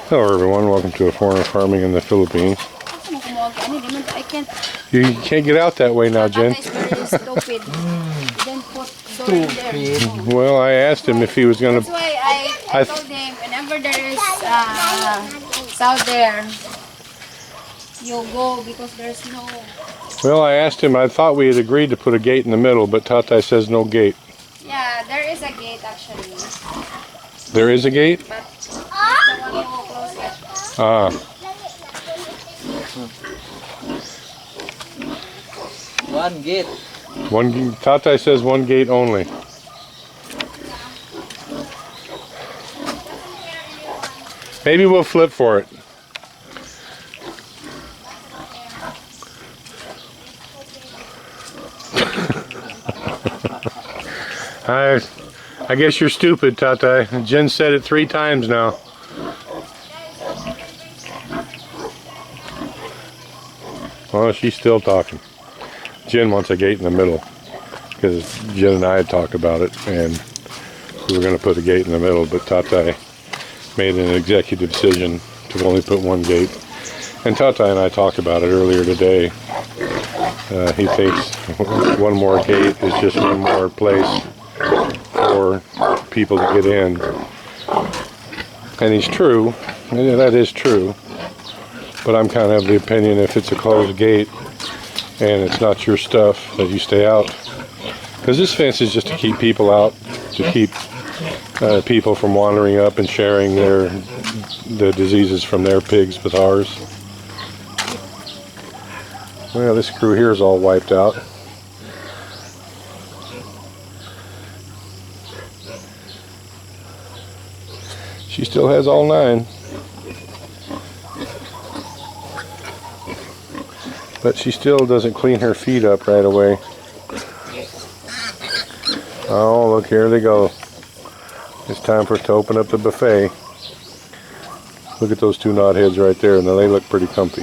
Hello everyone, welcome to a foreigner farming in the Philippines. You can't get out that way now, Jen. Well, I asked him if he was going to... That's why I told him, whenever there is out there, you'll go because there's no... Well, I asked him, I thought we had agreed to put a gate in the middle, but Tatay says no gate. Yeah, there is a gate actually. There is a gate? But he's the one who will close it. Ah. One gate. Tatay says one gate only. Maybe we'll flip for it. I guess you're stupid, Tatay. Jen said it 3 times now. Well, she's still talking. Jen wants a gate in the middle because Jen and I had talked about it, and we were going to put a gate in the middle, but Tatay made an executive decision to only put one gate. And Tatay and I talked about it earlier today. He thinks one more gate is just one more place for people to get in. And he's true. That is true. But I'm kind of the opinion if it's a closed gate and it's not your stuff, that you stay out. Because this fence is just to keep people out, to keep people from wandering up and sharing the diseases from their pigs with ours. Well, this crew here is all wiped out. She still has all 9. But she still doesn't clean her feet up right away. Oh, look, here they go. It's time for us to open up the buffet. Look at those 2 knotheads right there, and they look pretty comfy.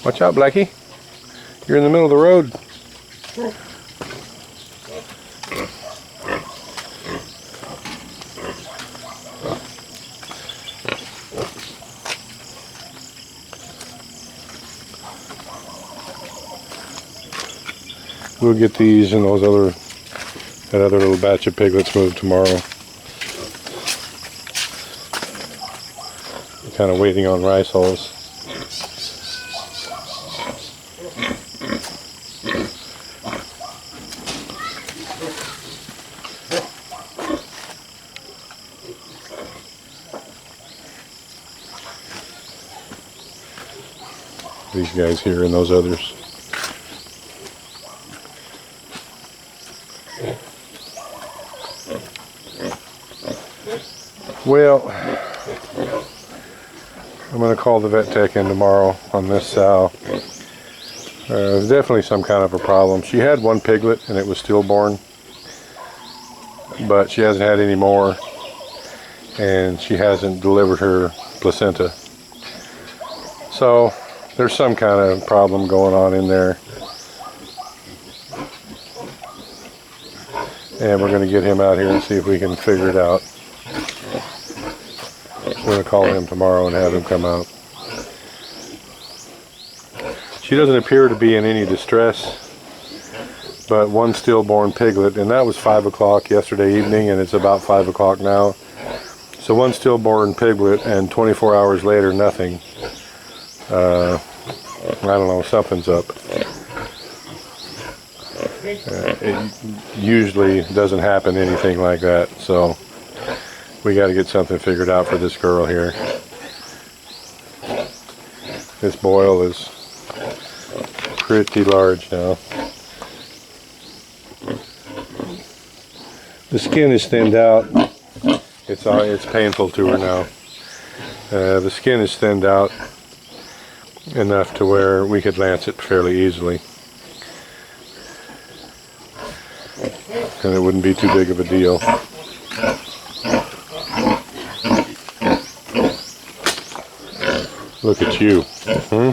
Watch out, Blackie. You're in the middle of the road. We'll get these and that other little batch of piglets moved tomorrow. We're kind of waiting on rice hulls. These guys here and those others. Well, I'm going to call the vet tech in tomorrow on this sow. There's definitely some kind of a problem. She had 1 piglet and it was stillborn, but she hasn't had any more, and she hasn't delivered her placenta. So there's some kind of problem going on in there. And we're going to get him out here and see if we can figure it out. We're going to call him tomorrow and have him come out. She doesn't appear to be in any distress, but 1 stillborn piglet, and that was 5 o'clock yesterday evening, and it's about 5 o'clock now. So 1 stillborn piglet, and 24 hours later, nothing. I don't know, something's up. It usually doesn't happen anything like that, so we got to get something figured out for this girl here. This boil is pretty large now. The skin is thinned out. It's painful to her now. The skin is thinned out enough to where we could lance it fairly easily. And it wouldn't be too big of a deal. Look at you. Hmm?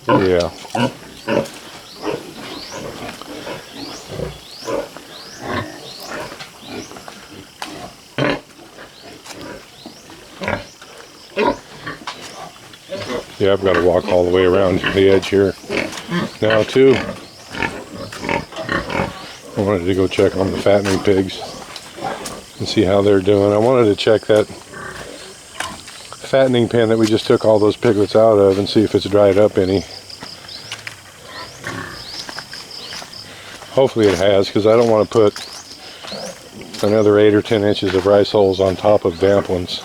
Yeah. Yeah, I've got to walk all the way around the edge here now too. I wanted to go check on the fattening pigs and see how they're doing. I wanted to check that fattening pen that we just took all those piglets out of and see if it's dried up any. Hopefully it has, because I don't want to put another 8 or 10 inches of rice hulls on top of damp ones.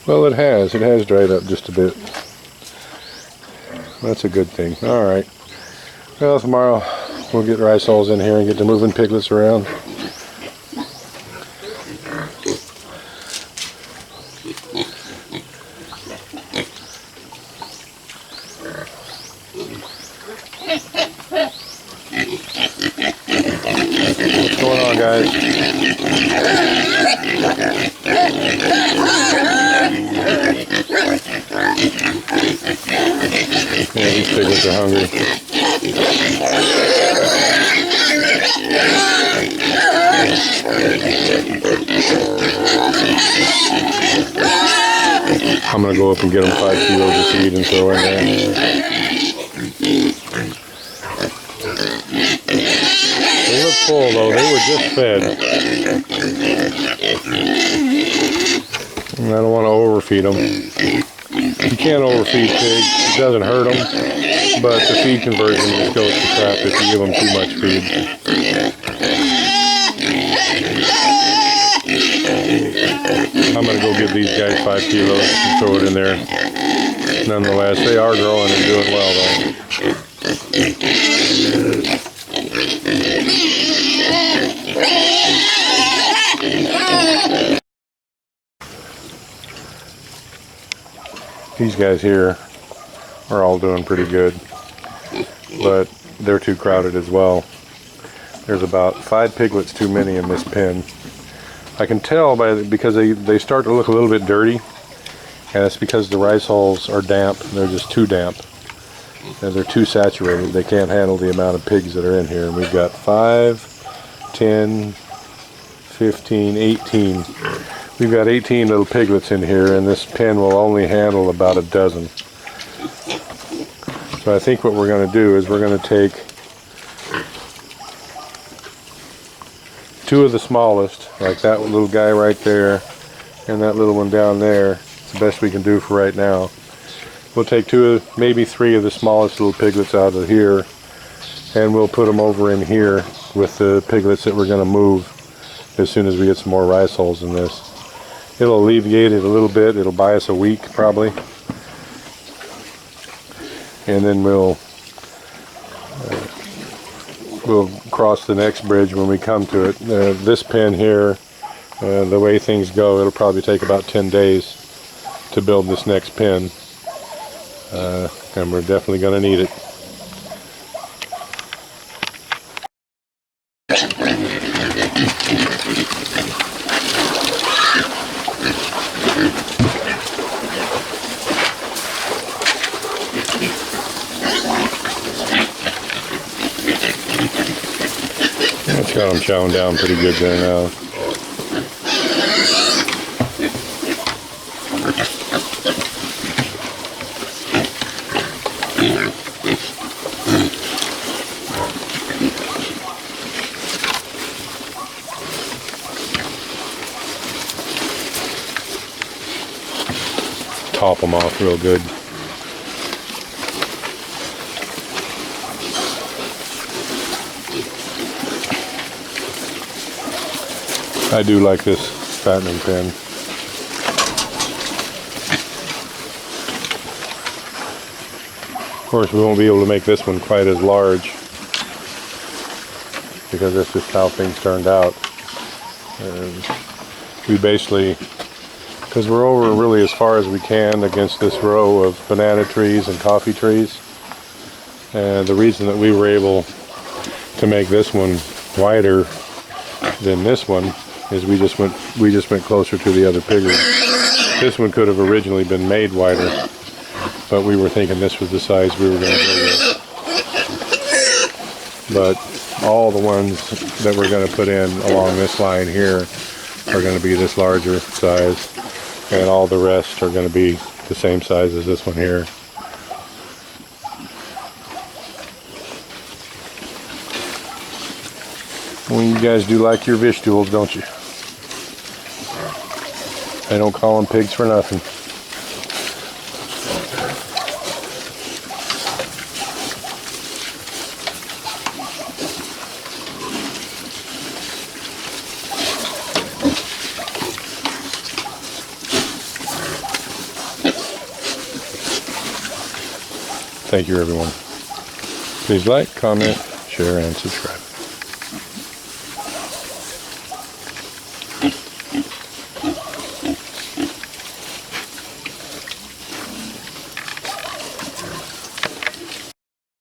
Well, it has dried up just a bit. That's a good thing. All right. Well, tomorrow we'll get rice hulls in here and get to moving piglets around. What's going on, guys? Yeah, these piglets are hungry. I'm gonna go up and get them 5 kilos of feed and throw in there. They look full though, they were just fed. And I don't want to overfeed them. You can't overfeed pigs, it doesn't hurt them, but the feed conversion just goes to crap if you give them too much feed. I'm going to go give these guys 5 kilos and throw it in there. Nonetheless, they are growing and doing well though. These guys here are all doing pretty good, but they're too crowded as well. There's about 5 piglets too many in this pen. I can tell because they start to look a little bit dirty, and it's because the rice hulls are damp. They're just too damp, and they're too saturated. They can't handle the amount of pigs that are in here. And we've got 5, 10, 15, 18. We've got 18 little piglets in here, and this pen will only handle about a dozen. So I think what we're going to do is we're going to take 2 of the smallest, like that little guy right there, and that little one down there. It's the best we can do for right now. We'll take 2, maybe 3 of the smallest little piglets out of here, and we'll put them over in here with the piglets that we're going to move as soon as we get some more rice hulls in this. It'll alleviate it a little bit. It'll buy us a week probably, and then we'll cross the next bridge when we come to it. This pen here, the way things go, it'll probably take about 10 days to build this next pen, and we're definitely going to need it. It's got them chowing down pretty good there now. Top them off real good. I do like this fattening pen. Of course, we won't be able to make this one quite as large because that's just how things turned out. We basically, because we're over really as far as we can against this row of banana trees and coffee trees, The reason that we were able to make this one wider than this one is we just went closer to the other piggery. This one could have originally been made wider, but we were thinking this was the size we were going to go with. But all the ones that we're going to put in along this line here are going to be this larger size, and all the rest are going to be the same size as this one here. Well, you guys do like your vegetables, don't you? I don't call them pigs for nothing. Thank you, everyone. Please like, comment, share, and subscribe.